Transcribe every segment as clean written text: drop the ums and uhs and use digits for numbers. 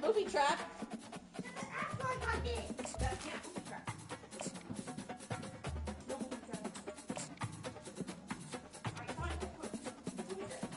Booby trap. Act like I did. That can't booby trap. No booby trap. Alright, fine. Booby trap.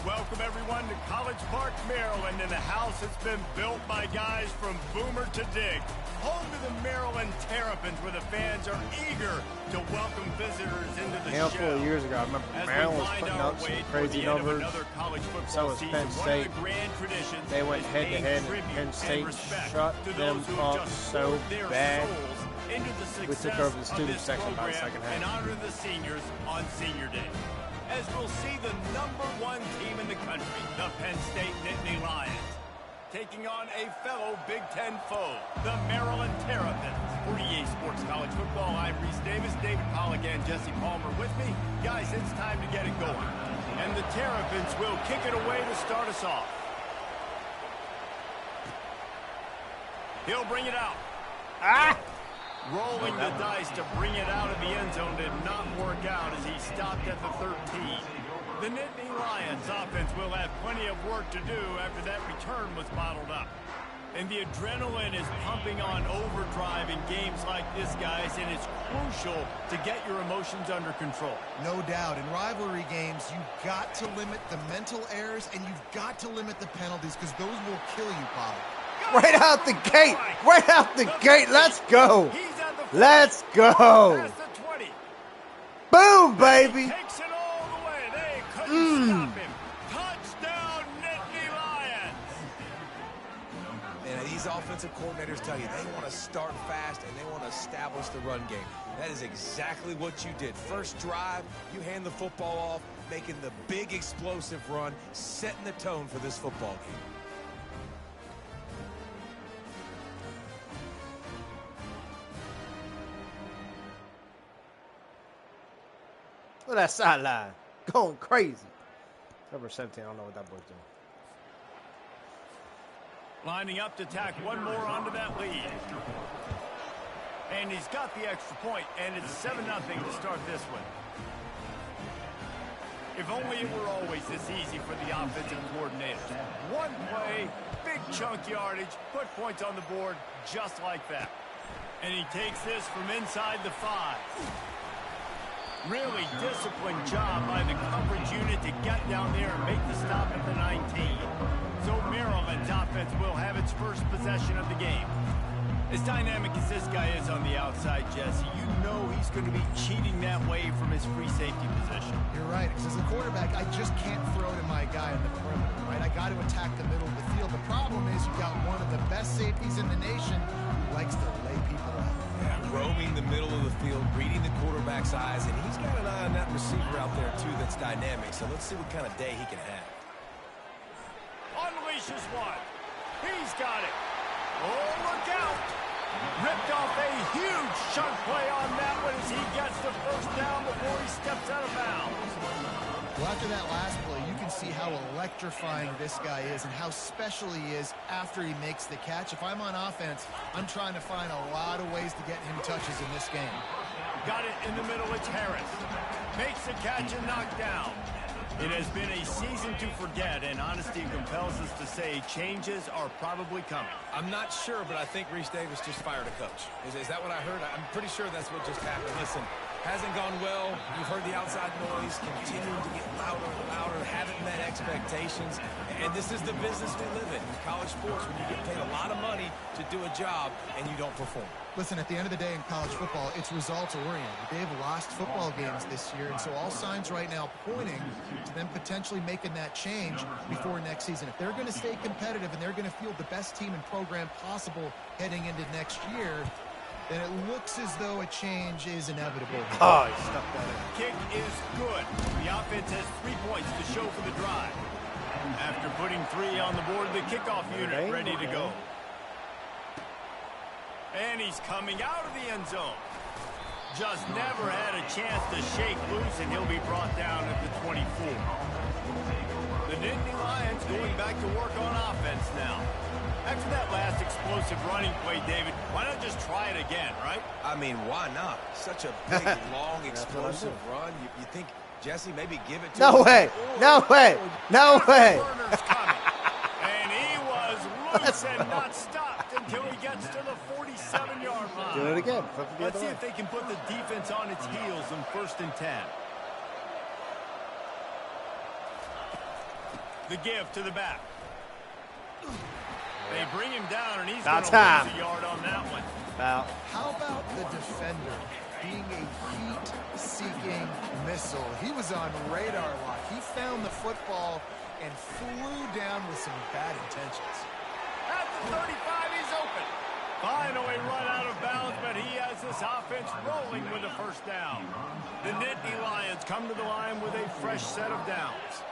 Welcome, everyone, to College Park, Maryland, and the house has been built by guys from Boomer to Dig. Home to the Maryland Terrapins, where the fans are eager to welcome visitors into the handful show. of years ago, I remember Maryland was putting up some crazy numbers. So was Penn State. They went head-to-head, and Penn State shut them up so bad. We took over the student section by the second half. And honor the seniors on Senior Day, as we'll see the #1 team in the country, the Penn State Nittany Lions, taking on a fellow Big Ten foe, the Maryland Terrapins. For EA Sports College Football, I'm Reese Davis, David Pollack, and Jesse Palmer with me. Guys, it's time to get it going. And the Terrapins will kick it away to start us off. He'll bring it out. Rolling the dice to bring it out of the end zone did not work out as he stopped at the 13. The Nittany Lions offense will have plenty of work to do after that return was bottled up. And the adrenaline is pumping on overdrive in games like this, guys, and it's crucial to get your emotions under control. No doubt. In rivalry games, you've got to limit the mental errors, and you've got to limit the penalties, because those will kill you, Pollard. Right out the gate! Right out the gate! Let's go! Let's go! Boom, baby! Takes it all the way. They couldn't stop him. Touchdown, Nittany Lions! And these offensive coordinators tell you they want to start fast and they want to establish the run game. That is exactly what you did. First drive, you hand the football off, making the big explosive run, setting the tone for this football game. Look at that sideline. Going crazy. Number 17, I don't know what that boy's doing. Lining up to tack one more onto that lead. And he's got the extra point, and it's 7-0 to start this one. If only it were always this easy for the offensive coordinators. One play, big chunk yardage, put points on the board just like that. And he takes this from inside the 5. Really disciplined job by the coverage unit to get down there and make the stop at the 19. So Maryland's offense will have its first possession of the game. As dynamic as this guy is on the outside, Jesse, you know he's going to be cheating that way from his free safety position. You're right, because as a quarterback, I just can't throw to my guy in the perimeter, right? I got to attack the middle of the field. The problem is you've got one of the best safeties in the nation who likes to lay people out. Yeah, roaming the middle of the field, reading the quarterback's eyes, and he's got an eye on that receiver out there, too, that's dynamic. So let's see what kind of day he can have. Unleashes one. He's got it. Oh, look out. Ripped off a huge chunk play on that one as he gets the first down before he steps out of bounds. Well, after that last play, you can see how electrifying this guy is and how special he is after he makes the catch. If I'm on offense, I'm trying to find a lot of ways to get him touches in this game. Got it in the middle. It's Harris. Makes the catch and knocked down. It has been a season to forget, and honesty compels us to say changes are probably coming. I'm not sure, but I think Reese Davis just fired a coach. Is that what I heard? I'm pretty sure that's what just happened. Listen, hasn't gone well. You've heard the outside noise, continuing to get louder and louder, haven't met expectations. And this is the business we live in college sports, when you get paid a lot of money to do a job and you don't perform. Listen, at the end of the day in college football, it's results-oriented. They've lost football games this year, and so all signs right now pointing to them potentially making that change before next season. If they're going to stay competitive and they're going to field the best team and program possible heading into next year, then it looks as though a change is inevitable. Oh, he stuck that in. Kick is good. The offense has 3 points to show for the drive. After putting 3 on the board, the kickoff unit ready to go. And he's coming out of the end zone. Just never had a chance to shake loose, and he'll be brought down at the 24. The Nittany Lions going back to work on offense now. After that last explosive running play, David, why not just try it again, right? I mean, why not? Such a big, long, explosive run. You think, Jesse, maybe give it to him? No way. No way. No way. And he was loose and not stopped until he gets to the 47-yard line. Do it again. Let's see if they can put the defense on its heels in 1st and 10. The give to the back. They bring him down, and he's going to lose a yard on that one. How about the defender being a heat-seeking missile? He was on radar lock. He found the football and flew down with some bad intentions. At the 35, he's open. Finally run out of bounds, but he has this offense rolling with a 1st down. The Nittany Lions come to the line with a fresh set of downs.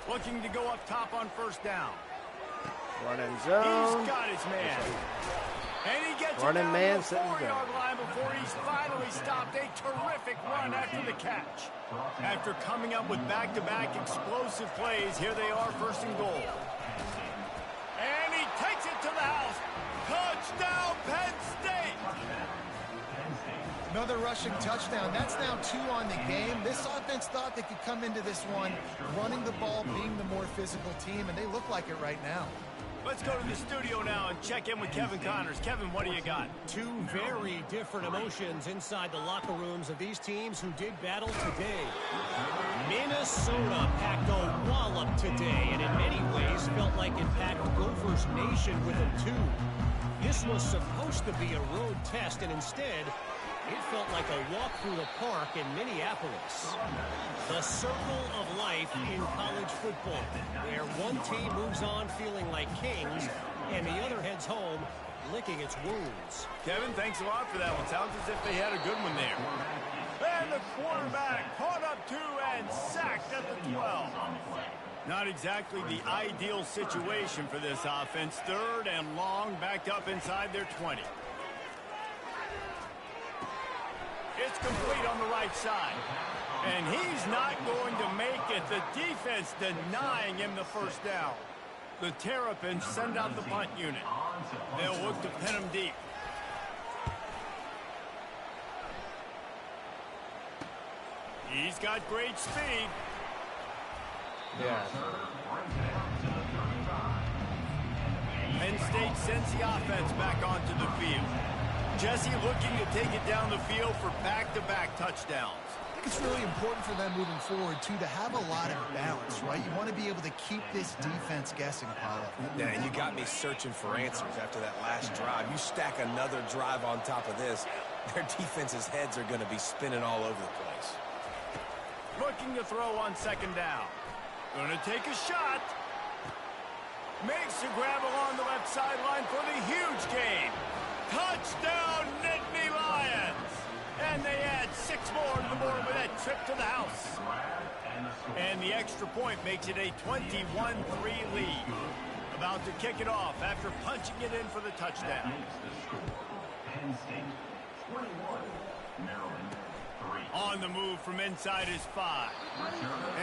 Looking to go up top on 1st down. Running zone. He's got his man. And he gets running it man, down to the 4-yard line before he's finally stopped. A terrific run after the catch. After coming up with back-to-back explosive plays, here they are, 1st and goal. And he takes it to the house. Touchdown, Penn State! Another rushing touchdown. That's now 2 on the game. This offense thought they could come into this one running the ball, being the more physical team, and they look like it right now. Let's go to the studio now and check in with Kevin Connors. Kevin, what do you got? 2 very different emotions inside the locker rooms of these teams who did battle today. Minnesota packed a wallop today, and in many ways felt like it packed Gophers Nation with them too. This was supposed to be a road test, and instead, it felt like a walk through the park in Minneapolis. The circle of life in college football, where one team moves on feeling like kings, and the other heads home licking its wounds. Kevin, thanks a lot for that one. Sounds as if they had a good one there. And the quarterback caught up 2 and sacked at the 12. Not exactly the ideal situation for this offense. 3rd and long, backed up inside their 20. It's complete on the right side. And he's not going to make it. The defense denying him the 1st down. The Terrapins send out the punt unit. They'll look to pin him deep. He's got great speed. Yeah. Penn State sends the offense back onto the field. Jesse looking to take it down the field for back-to-back touchdowns. I think it's really important for them moving forward, too, to have a lot of balance, right? You want to be able to keep this defense guessing, Paulo. Yeah, and you got me searching for answers after that last drive. You stack another drive on top of this, their defense's heads are going to be spinning all over the place. Looking to throw on 2nd down. Going to take a shot. Makes the grab along the left sideline for the huge gain. Touchdown, Nittany Lions! And they add 6 more to the board with that trip to the house. And the extra point makes it a 21-3 lead. About to kick it off after punching it in for the touchdown. On the move from inside his 5.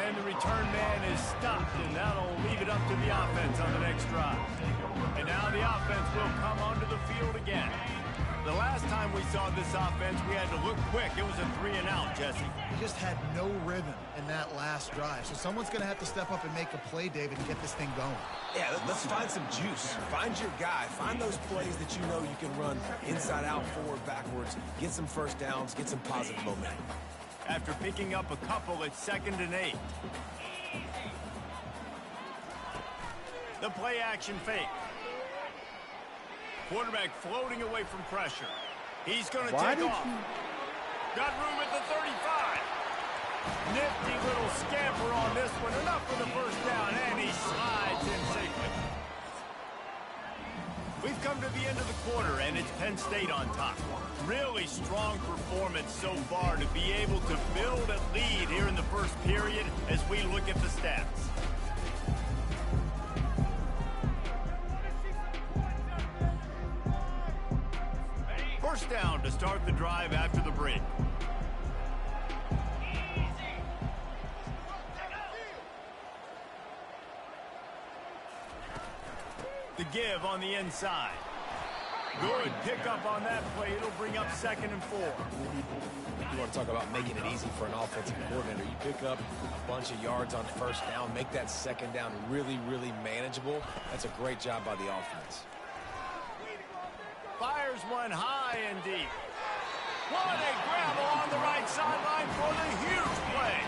And the return man is stopped, and that'll leave it up to the offense on the next drive. And now the offense will come onto the field again. The last time we saw this offense, we had to look quick. It was a 3-and-out, Jesse. He just had no rhythm in that last drive. So someone's going to have to step up and make a play, David, and get this thing going. Yeah, let's find some juice. Find your guy. Find those plays that you know you can run inside out, forward, backwards. Get some first downs. Get some positive momentum. After picking up a couple, it's 2nd and 8. The play action fake. Quarterback floating away from pressure. He's going to take off. Got room at the 35. Nifty little scamper on this one. Enough for the first down, and he slides in safely. We've come to the end of the quarter, and it's Penn State on top. Really strong performance so far to be able to build a lead here in the first period as we look at the stats. First down to start the drive after the break. The give on the inside. Good pickup on that play. It'll bring up 2nd and 4. You want to talk about making it easy for an offensive coordinator. You pick up a bunch of yards on first down, make that second down really, really manageable. That's a great job by the offense. Fires one high and deep. What a grab along the right sideline for the huge play.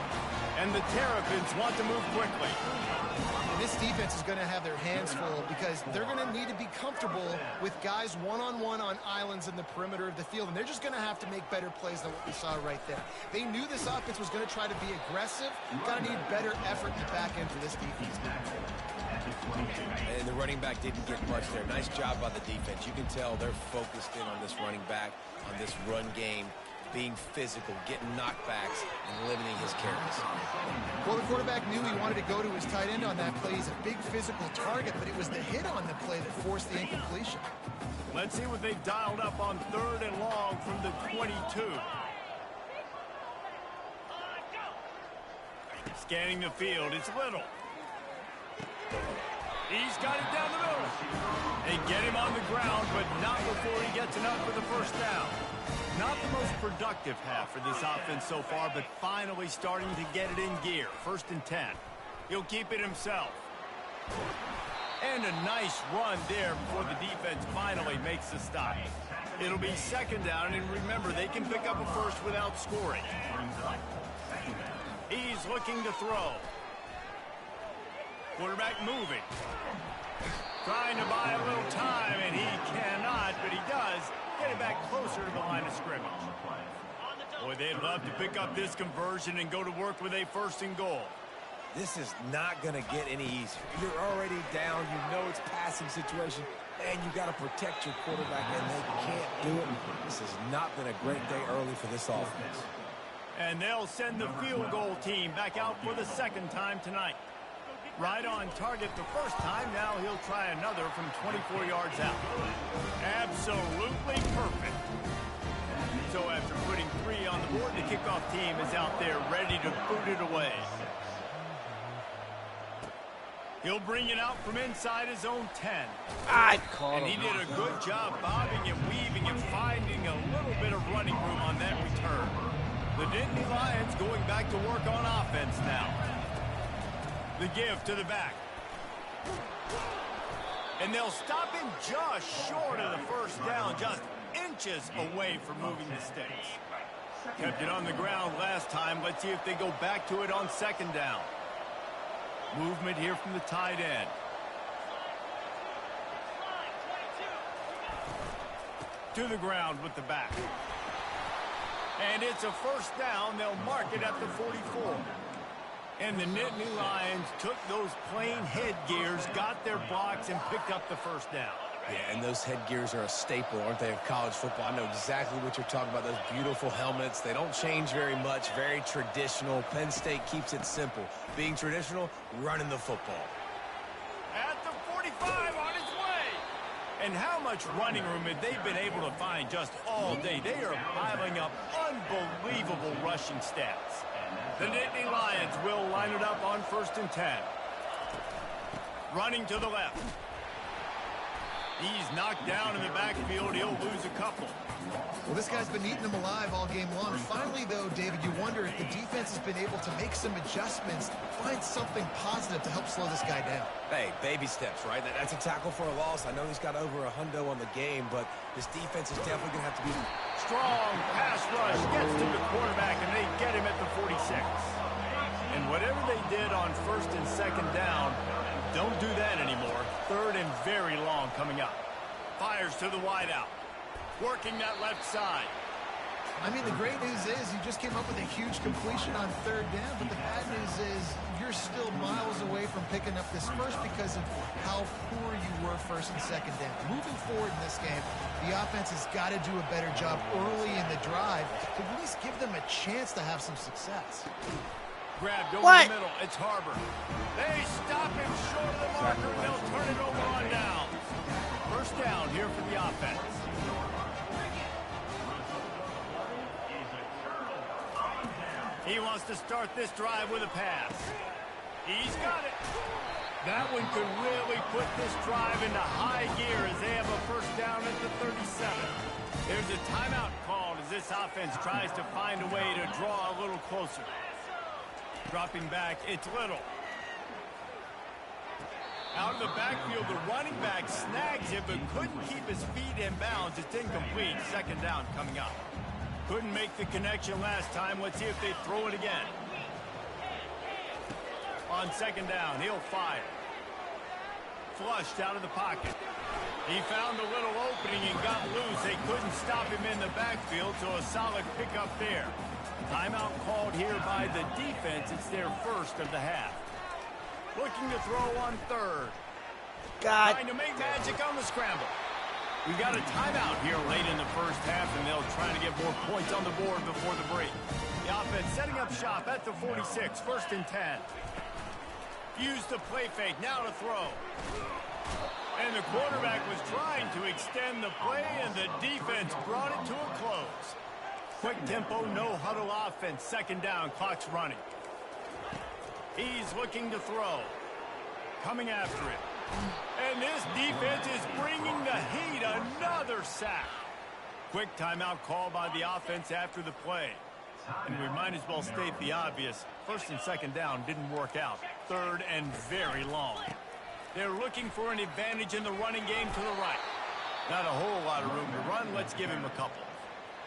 And the Terrapins want to move quickly. And this defense is going to have their hands full because they're going to need to be comfortable with guys one-on-one on islands in the perimeter of the field. And they're just going to have to make better plays than what we saw right there. They knew this offense was going to try to be aggressive. Got to need better effort in the back end for this defense. And the running back didn't get much there. Nice job by the defense. You can tell they're focused in on this running back, on this run game, being physical, getting knockbacks, and limiting his carries. Well, the quarterback knew he wanted to go to his tight end on that play. He's a big physical target, but it was the hit on the play that forced the incompletion. Let's see what they've dialed up on 3rd and long from the 22. Scanning the field, it's Little. He's got it down the middle. They get him on the ground, but not before he gets enough for the first down. Not the most productive half for this offense so far, but finally starting to get it in gear. 1st and 10. He'll keep it himself. And a nice run there before the defense finally makes the stop. It'll be 2nd down, and remember, they can pick up a first without scoring. He's looking to throw. Quarterback moving. Trying to buy a little time, and he cannot, but he does get it back closer to the line of scrimmage. Boy, they'd love to pick up this conversion and go to work with a 1st and goal. This is not going to get any easier. You're already down. You know it's passing situation, and you got to protect your quarterback, and they can't do it. This has not been a great day early for this offense. And they'll send the field goal team back out for the 2nd time tonight. Right on target the first time. Now he'll try another from 24 yards out. Absolutely perfect. So after putting 3 on the board, the kickoff team is out there ready to boot it away. He'll bring it out from inside his own 10. And he did a good job bobbing and weaving and finding a little bit of running room on that return. The Nittany Lions going back to work on offense now. The give to the back. And they'll stop him just short of the first down, just inches away from moving the sticks. Kept it on the ground last time. Let's see if they go back to it on 2nd down. Movement here from the tight end. To the ground with the back. And it's a 1st down. They'll mark it at the 44. And the Nittany Lions took those plain headgears, got their blocks, and picked up the 1st down. Yeah, and those headgears are a staple, aren't they, of college football? I know exactly what you're talking about, those beautiful helmets. They don't change very much, very traditional. Penn State keeps it simple. Being traditional, running the football. At the 45 on his way. And how much running room have they been able to find just all day? They are piling up unbelievable rushing stats. The Nittany Lions will line it up on 1st and 10. Running to the left. He's knocked down in the backfield. He'll lose a couple. Well, this guy's been eating them alive all game long. Finally, though, David, you wonder if the defense has been able to make some adjustments, find something positive to help slow this guy down. Hey, baby steps, right? That's a tackle for a loss. I know he's got over a hundo on the game, but this defense is definitely going to have to be... Strong pass rush gets to the quarterback, and they get him at the 46. And whatever they did on 1st and 2nd down, don't do that anymore. 3rd and very long coming up. Fires to the wideout. Working that left side. I mean, the great news is you just came up with a huge completion on 3rd down, but the bad news is you're still miles away from picking up this first because of how poor you were 1st and 2nd down. Moving forward in this game, the offense has got to do a better job early in the drive to at least give them a chance to have some success. Grabbed over the middle. It's Harbor. They stop him short of the marker, and they'll turn it over on down. 1st down here for the offense. He wants to start this drive with a pass. He's got it. That one could really put this drive into high gear as they have a 1st down at the 37. There's a timeout called as this offense tries to find a way to draw a little closer. Dropping back, it's Little. Out of the backfield, the running back snags it, but couldn't keep his feet in bounds. It's incomplete. 2nd down coming up. Couldn't make the connection last time. Let's see if they throw it again. On 2nd down, he'll fire. Flushed out of the pocket. He found a little opening and got loose. They couldn't stop him in the backfield, so a solid pickup there. Timeout called here by the defense. It's their 1st of the half. Looking to throw on 3rd. Trying to make magic on the scramble. We got a timeout here late in the 1st half, and they'll try to get more points on the board before the break. The offense setting up shop at the 46, 1st and 10. Use the play fake, now to throw. And the quarterback was trying to extend the play, and the defense brought it to a close. Quick tempo, no huddle offense. 2nd down, clock's running. He's looking to throw. Coming after it. And this defense is bringing the heat. Another sack. Quick timeout call by the offense after the play. And we might as well state the obvious. 1st and 2nd down didn't work out. 3rd and very long. They're looking for an advantage in the running game to the right. Not a whole lot of room to run. Let's give him a couple.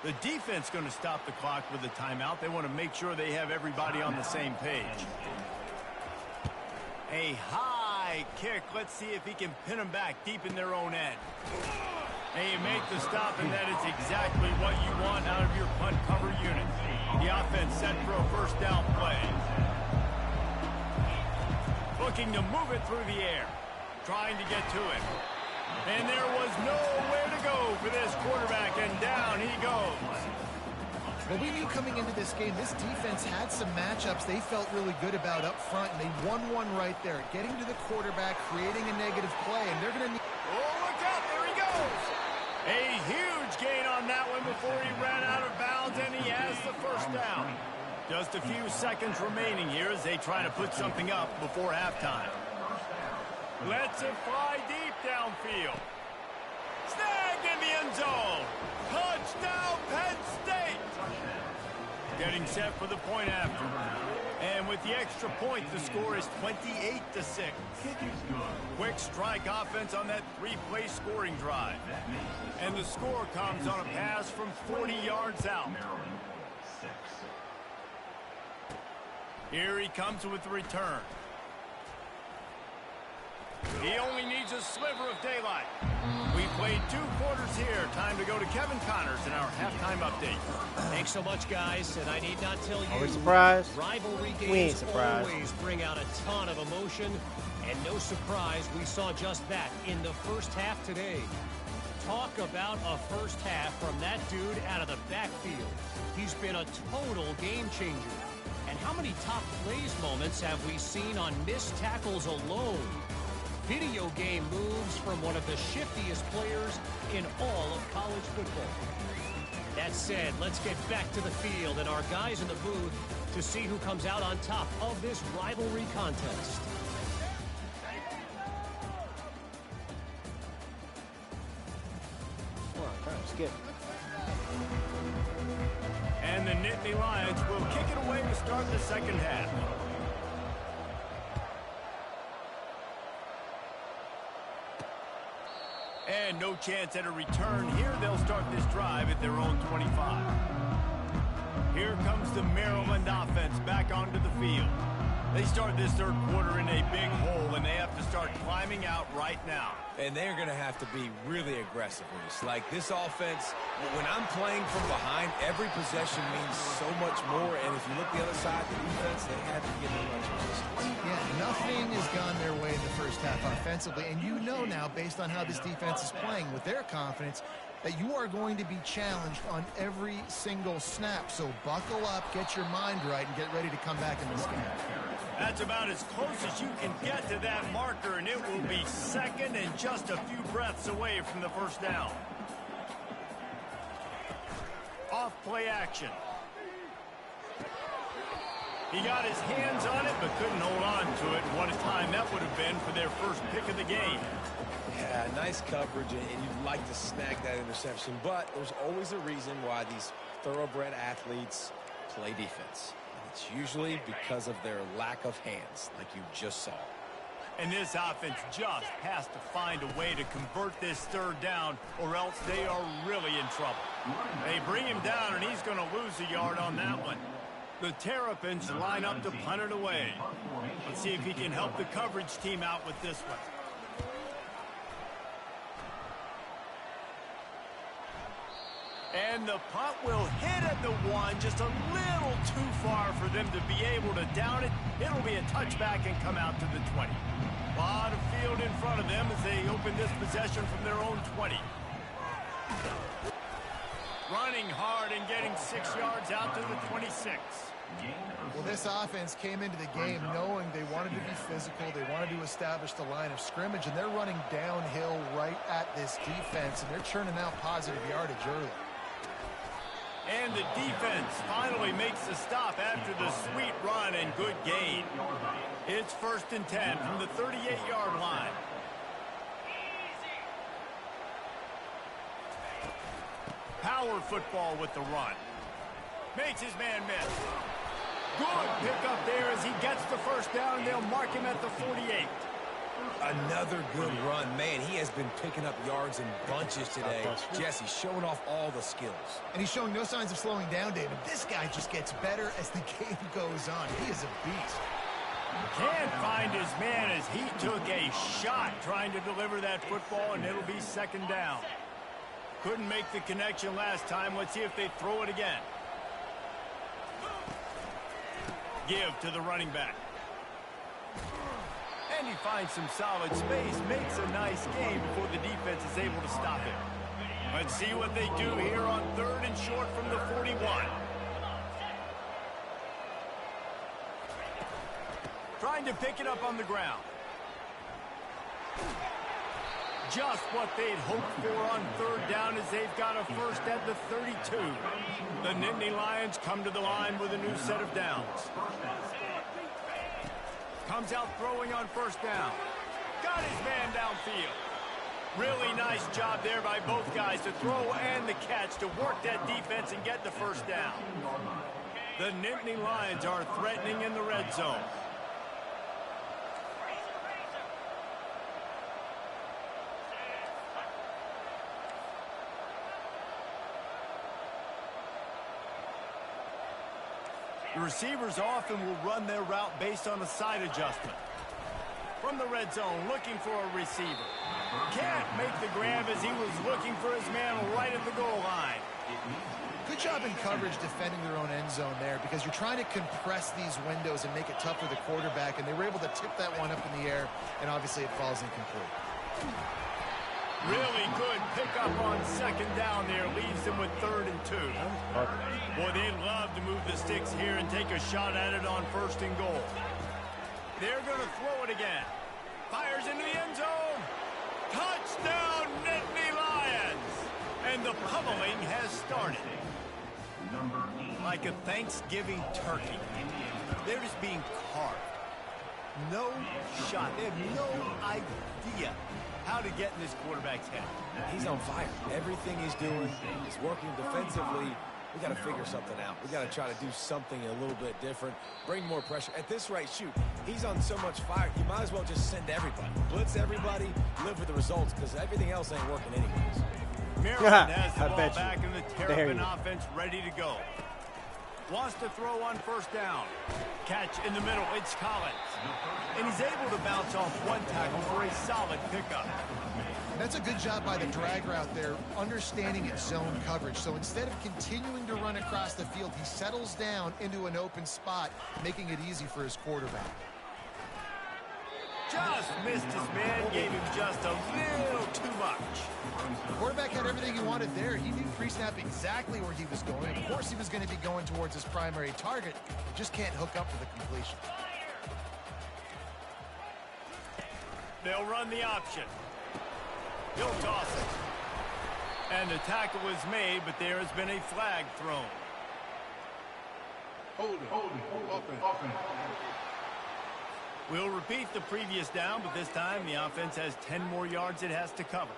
The defense going to stop the clock with a timeout. They want to make sure they have everybody on the same page. A high kick. Let's see if he can pin them back deep in their own end. And you make the stop, and that is exactly what you want out of your punt cover unit. The offense set for a 1st down play. Looking to move it through the air. Trying to get to it. And there was nowhere to go for this quarterback, and down he goes. Well, we knew coming into this game, this defense had some matchups they felt really good about up front, and they won one right there. Getting to the quarterback, creating a negative play, and they're going to need... Oh, look out, there he goes. A huge gain on that one before he ran out of bounds, and he has the 1st down. Just a few seconds remaining here as they try to put something up before halftime. Lets it fly deep downfield. Snagged in the end zone. Touchdown, Penn State. Getting set for the point after. And with the extra point, the score is 28-6. Quick strike offense on that 3-play scoring drive. And the score comes on a pass from 40 yards out. Here he comes with the return. He only needs a sliver of daylight. We played 2 quarters here. Time to go to Kevin Connors in our halftime update. Thanks so much, guys. And I need not tell you, are we surprised? Rivalry We ain't games surprised. always bring out a ton of emotion. And no surprise, we saw just that in the 1st half today. Talk about a 1st half from that dude out of the backfield. He's been a total game changer. And how many top plays moments have we seen on missed tackles alone? video game moves from one of the shiftiest players in all of college football. That said, let's get back to the field and our guys in the booth to see who comes out on top of this rivalry contest. Skip. And the Nittany Lions will kick it away to start the second half. And no chance at a return here. They'll start this drive at their own 25. Here comes the Maryland offense back onto the field. They start this third quarter in a big hole, and they have to start climbing out right now. And they're going to have to be really aggressive with this. Like this offense, when I'm playing from behind, every possession means so much more. And if you look the other side, the defense, they have to get much resistance. Yeah, nothing has gone their way in the first half offensively. And you know now, based on how this defense is playing with their confidence, that you are going to be challenged on every single snap. So buckle up, get your mind right, and get ready to come back in this game. That's about as close as you can get to that marker, and it will be second and just a few breaths away from the first down. Off play action. He got his hands on it, but couldn't hold on to it. What a time that would have been for their first pick of the game. Yeah, nice coverage, and you'd like to snag that interception, but there's always a reason why these thoroughbred athletes play defense. It's usually because of their lack of hands, like you just saw. And this offense just has to find a way to convert this third down, or else they are really in trouble. They bring him down, and he's going to lose a yard on that one. The Terrapins line up to punt it away. Let's see if he can help the coverage team out with this one. And the punt will hit at the one, just a little too far for them to be able to down it. It'll be a touchback and come out to the 20. A lot of field in front of them as they open this possession from their own 20. Running hard and getting 6 yards out to the 26. Well, this offense came into the game knowing they wanted to be physical. They wanted to establish the line of scrimmage, and they're running downhill right at this defense, and they're churning out positive yardage early. And the defense finally makes the stop after the sweet run and good gain. It's 1st and 10 from the 38-yard line. Power football with the run. Makes his man miss. Good pickup there as he gets the first down, and they'll mark him at the 48. Another good run. Man, he has been picking up yards in bunches today. Jesse showing off all the skills. And he's showing no signs of slowing down, David. This guy just gets better as the game goes on. He is a beast. Can't find his man as he took a shot trying to deliver that football, and it'll be 2nd down. Couldn't make the connection last time. Let's see if they throw it again. Give to the running back. And he finds some solid space, makes a nice game before the defense is able to stop it. Let's see what they do here on 3rd and short from the 41. Trying to pick it up on the ground. Just what they'd hoped for on 3rd down as they've got a first at the 32. The Nittany Lions come to the line with a new set of downs. Comes out throwing on 1st down. Got his man downfield. Really nice job there by both guys to throw and the catch to work that defense and get the first down. The Nittany Lions are threatening in the red zone. The receivers often will run their route based on a side adjustment. From the red zone, looking for a receiver. Can't make the grab as he was looking for his man right at the goal line. Good job in coverage defending their own end zone there, because you're trying to compress these windows and make it tough for the quarterback, and they were able to tip that one up in the air, and obviously it falls incomplete. Really good pickup on 2nd down there. Leaves them with 3rd and 2. Boy, they'd love to move the sticks here and take a shot at it on 1st and goal. They're going to throw it again. Fires into the end zone. Touchdown, Nittany Lions. And the pummeling has started. Like a Thanksgiving turkey. They're just being carved. No shot. They have no idea how to get in this quarterback's head. He's on fire. Everything he's doing is working defensively. We got to figure something out. We got to try to do something a little bit different. Bring more pressure. At this rate, shoot, he's on so much fire, you might as well just send everybody. Blitz everybody, live with the results, because everything else ain't working anyways. Maryland has the ball back in the Terrapin offense ready to go. Wants to throw on first down. Catch in the middle. It's Collins. And he's able to bounce off one tackle for a solid pickup. That's a good job by the drag route there, understanding its zone coverage. So instead of continuing to run across the field, he settles down into an open spot, making it easy for his quarterback. Just missed his man, gave him just a little too much. The quarterback had everything he wanted there. He knew pre-snap exactly where he was going. Of course he was going to be going towards his primary target. He just can't hook up for the completion. They'll run the option. He'll toss it. And the tackle is made, but there has been a flag thrown. Hold it. We'll repeat the previous down, but this time the offense has 10 more yards it has to cover.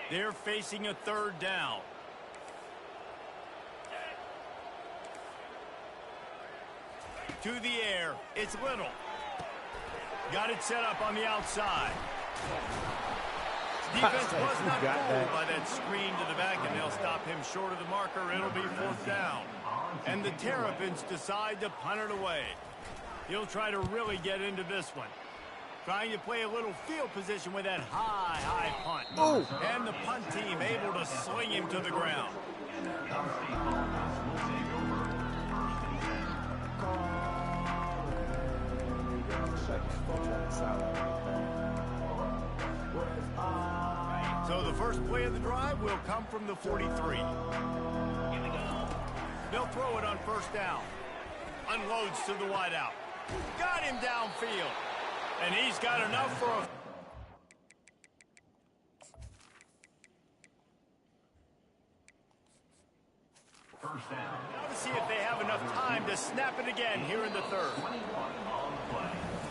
They're facing a third down. To the air, it's Little. Got it set up on the outside. Defense was not fooled by that screen to the back, and they'll stop him short of the marker. It'll be fourth down. And the Terrapins decide to punt it away. He'll try to really get into this one. Trying to play a little field position with that high punt. Oh. And the punt team able to sling him to the ground. So the first play of the drive will come from the 43. They'll throw it on first down. Unloads to the wideout. Got him downfield. And he's got enough for a... first down. Now to see if they have enough time to snap it again here in the third.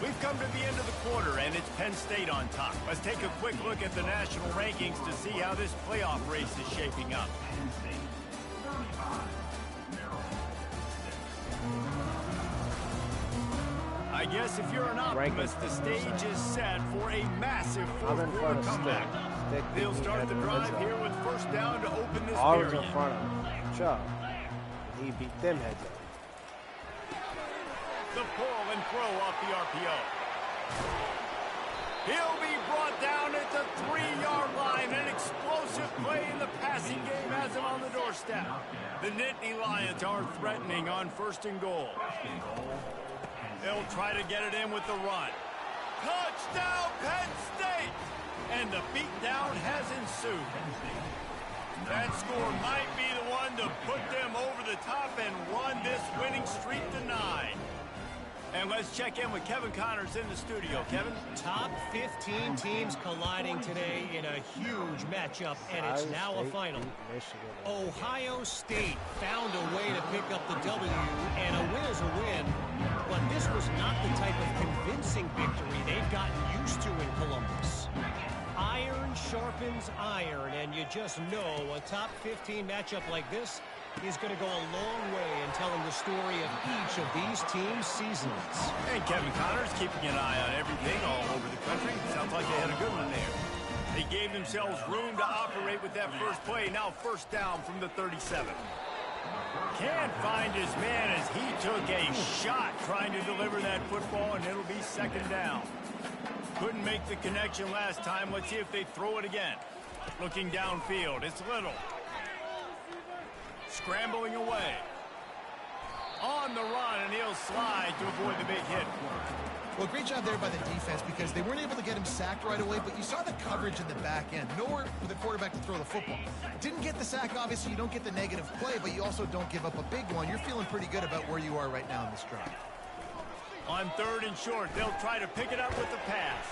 We've come to the end of the quarter, and it's Penn State on top. Let's take a quick look at the national rankings to see how this playoff race is shaping up. I guess if you're an optimist, the stage is set for a massive fourth-quarter comeback. They'll start the drive here with first down to open this period. In front of him. Chuck. He beat them heads up. The pull and throw off the RPO. He'll be brought down at the 3-yard line. An explosive play in the passing game has him on the doorstep. The Nittany Lions are threatening on first and goal. They'll try to get it in with the run. Touchdown, Penn State! And the beatdown has ensued. That score might be the one to put them over the top and run this winning streak to 9. And let's check in with Kevin Connors in the studio. Kevin? Top 15 teams colliding today in a huge matchup, and it's now a final. Ohio State found a way to pick up the W, and a win is a win. But this was not the type of convincing victory they've gotten used to in Columbus. Iron sharpens iron, and you just know a top 15 matchup like this is going to go a long way in telling the story of each of these teams' seasons. And Kevin Connors keeping an eye on everything all over the country. Sounds like they had a good one there. They gave themselves room to operate with that first play. Now first down from the 37. Can't find his man as he took a shot trying to deliver that football, and it'll be second down. Couldn't make the connection last time. Let's see if they throw it again. Looking downfield, it's Little. Scrambling away. On the run, and he'll slide to avoid the big hit. Well, great job there by the defense because they weren't able to get him sacked right away, but you saw the coverage in the back end. Nowhere for the quarterback to throw the football. Didn't get the sack, obviously. You don't get the negative play, but you also don't give up a big one. You're feeling pretty good about where you are right now in this drive. On 3rd and short, they'll try to pick it up with the pass.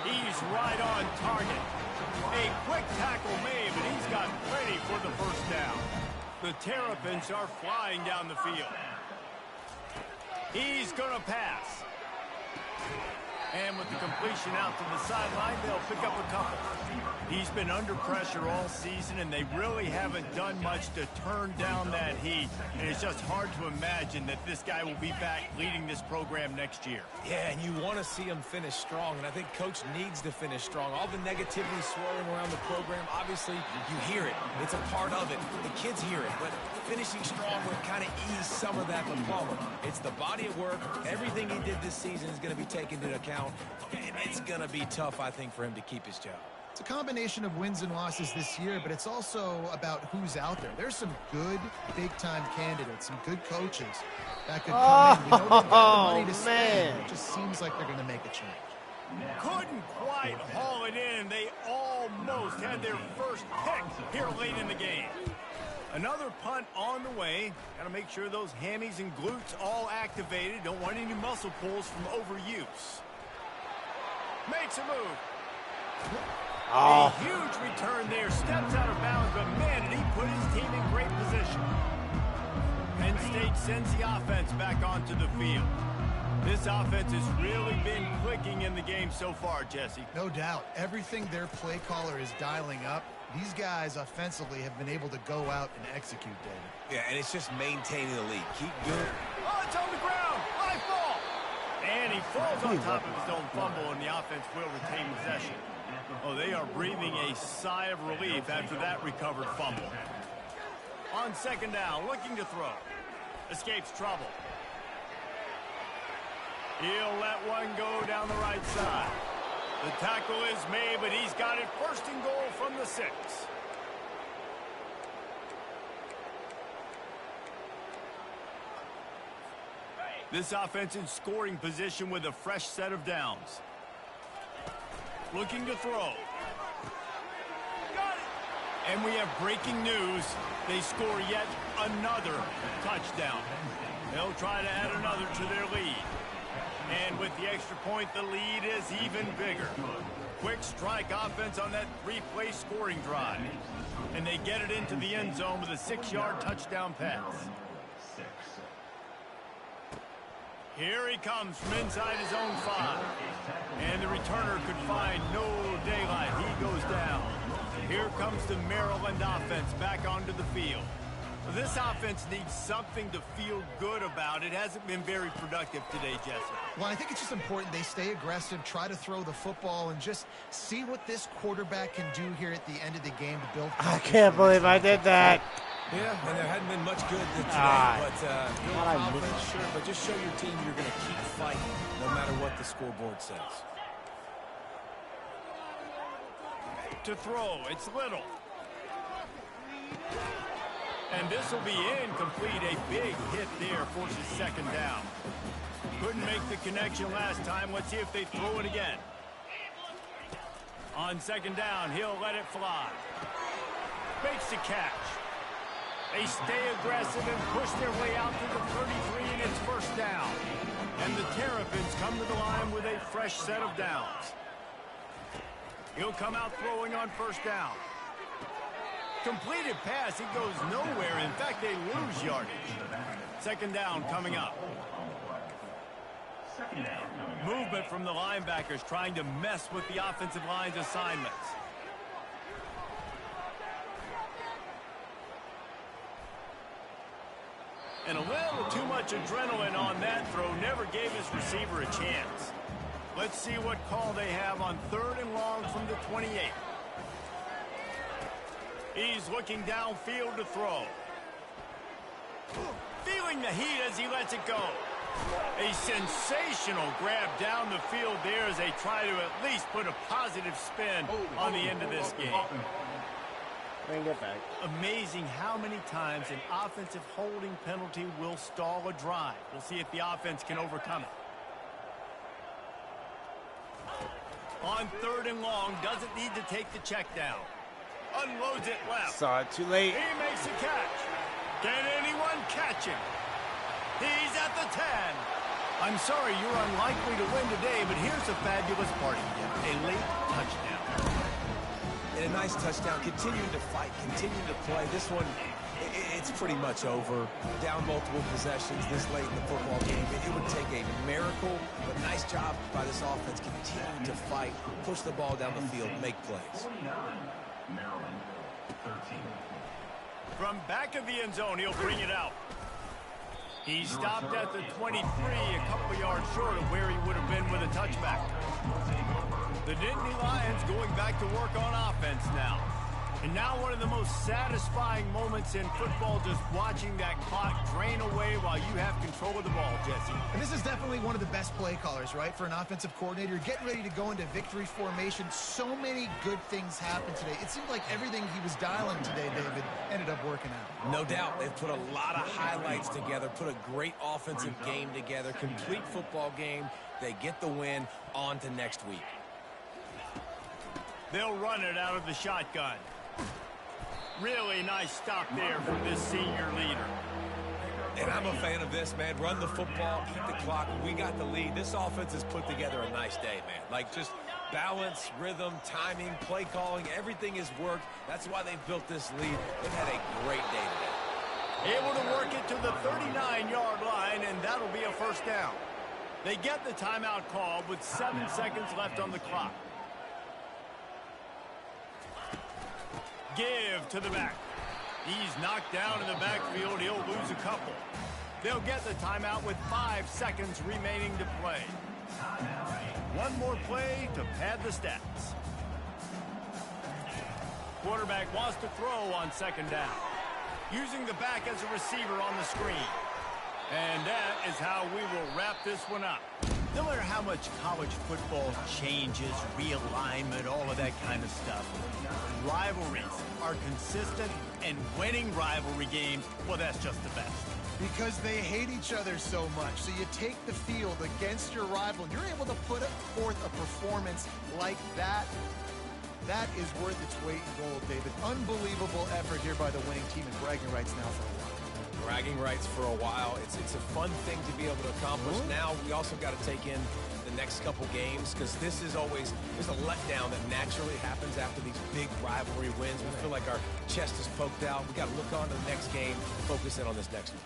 He's right on target. A quick tackle made, but he's got plenty for the first down. The Terrapins are flying down the field. He's going to pass. And with the completion out to the sideline, they'll pick up a couple. He's been under pressure all season, and they really haven't done much to turn down that heat. And it's just hard to imagine that this guy will be back leading this program next year. Yeah, and you want to see him finish strong, and I think Coach needs to finish strong. All the negativity swirling around the program, obviously, you hear it. It's a part of it. The kids hear it, but finishing strong would kind of ease some of that diploma. It's the body of work. Everything he did this season is going to be taken into account, and it's going to be tough, I think, for him to keep his job. It's a combination of wins and losses this year, but it's also about who's out there. There's some good big-time candidates, some good coaches that could come in. We know they've got the money to spend. It just seems like they're going to make a change. Couldn't quite haul it in. They almost had their first pick here late in the game. Another punt on the way. Got to make sure those hammies and glutes all activated. Don't want any muscle pulls from overuse. Makes a move. A huge return there. Steps out of bounds, but man, did he put his team in great position. Penn State sends the offense back onto the field. This offense has really been clicking in the game so far, Jesse. No doubt. Everything their play caller is dialing up, these guys offensively have been able to go out and execute, David. Yeah, and it's just maintaining the lead. Keep doing it. Oh, it's on the ground. High fall. And he falls on top of his own fumble, and the offense will retain possession. Oh, they are breathing a sigh of relief after that recovered fumble. On 2nd down, looking to throw. Escapes trouble. He'll let one go down the right side. The tackle is made, but he's got it 1st and goal from the 6. This offense in scoring position with a fresh set of downs. Looking to throw. Got it. And we have breaking news. They score yet another touchdown. They'll try to add another to their lead. And with the extra point, the lead is even bigger. Quick strike offense on that 3-play scoring drive. And they get it into the end zone with a 6-yard touchdown pass. Here he comes from inside his own 5. And the returner could find no daylight. He goes down. Here comes the Maryland offense back onto the field. This offense needs something to feel good about. It hasn't been very productive today, Jesse. Well, I think it's just important they stay aggressive, try to throw the football, and just see what this quarterback can do here at the end of the game to build. I can't believe I did that. Yeah, and there hadn't been much good today, but build confidence, sure, but just show your team you're going to keep fighting no matter what the scoreboard says. To throw, it's Little. And this will be incomplete. A big hit there forces 2nd down. Couldn't make the connection last time. Let's see if they throw it again. On 2nd down, he'll let it fly. Makes the catch. They stay aggressive and push their way out to the 33, and it's 1st down. And the Terrapins come to the line with a fresh set of downs. He'll come out throwing on 1st down. Completed pass, he goes nowhere. In fact, they lose yardage. 2nd down coming up. Movement from the linebackers trying to mess with the offensive line's assignments. And a little too much adrenaline on that throw. Never gave his receiver a chance. Let's see what call they have on 3rd and long from the 28. He's looking downfield to throw. Feeling the heat as he lets it go. A sensational grab down the field there as they try to at least put a positive spin on the end of this game. Bring it back. Amazing how many times an offensive holding penalty will stall a drive. We'll see if the offense can overcome it. On 3rd and long, doesn't need to take the check down. Unloads it left. Saw it too late. He makes a catch. Can anyone catch him? He's at the 10. I'm sorry you're unlikely to win today, but here's a fabulous party gift. A late touchdown. And a nice touchdown. Continuing to fight, continuing to play. This one, it's pretty much over. Down multiple possessions this late in the football game. It would take a miracle, but nice job by this offense continuing to fight, push the ball down the field, make plays. From back of the end zone, he'll bring it out. He stopped at the 23, a couple yards short of where he would have been with a touchback. The Nittany Lions going back to work on offense now. And now one of the most satisfying moments in football, just watching that clock drain away while you have control of the ball, Jesse. And this is definitely one of the best play callers, right, for an offensive coordinator. Getting ready to go into victory formation. So many good things happened today. It seemed like everything he was dialing today, David, ended up working out. No doubt. They've put a lot of highlights together, put a great offensive game together, complete football game. They get the win. On to next week. They'll run it out of the shotgun. Really nice stop there from this senior leader. And I'm a fan of this, man. Run the football, eat the clock. We got the lead. This offense has put together a nice day, man. Like, just balance, rhythm, timing, play calling, everything has worked. That's why they've built this lead. They've had a great day today. Able to work it to the 39-yard line, and that'll be a first down. They get the timeout called with 7 seconds left on the clock. Give to the back. He's knocked down in the backfield. He'll lose a couple. They'll get the timeout with 5 seconds remaining to play. One more play to pad the stats. Quarterback wants to throw on second down. Using the back as a receiver on the screen. And that is how we will wrap this one up. No matter how much college football changes, realignment, all of that kind of stuff, rivalries are consistent, and winning rivalry games, well, that's just the best. Because they hate each other so much. So you take the field against your rival, and you're able to put forth a performance like that. That is worth its weight in gold, David. Unbelievable effort here by the winning team, and bragging rights now for a while. Bragging rights for a while. It's a fun thing to be able to accomplish. Now we also got to take in the next couple games, because this is always, there's a letdown that naturally happens after these big rivalry wins. We feel like our chest is poked out. We got to look on to the next game, focus in on this next one.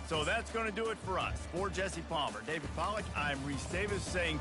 So that's going to do it for us. For Jesse Palmer, David Pollack, I'm Reese Davis saying